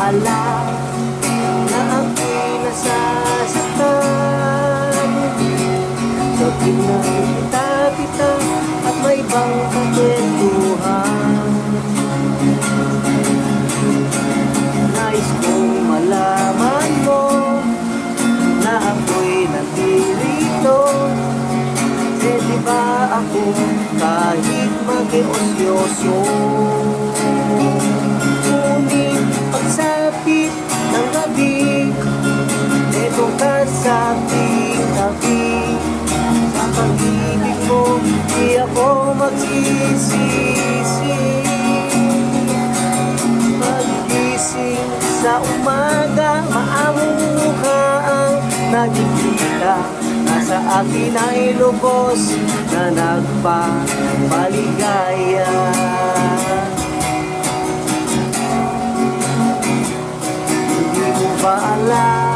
alam na ako'y nasasaktan? So tingnan kita at may ibang kakwentuhan. Nais kong malaman mo na ako'y nandirito. Eh di ba ako kahit mag-iosyoso? Ngunit pagsapit ng gabi, eto ka sa aking tabi. Sa pag-ibig mo, di ako magsisisi. Pag-gising sa umaga, maamong mukha ang nakikita. Nasa akin ay lubos na nagpapaligaya. Hindi mo ba alam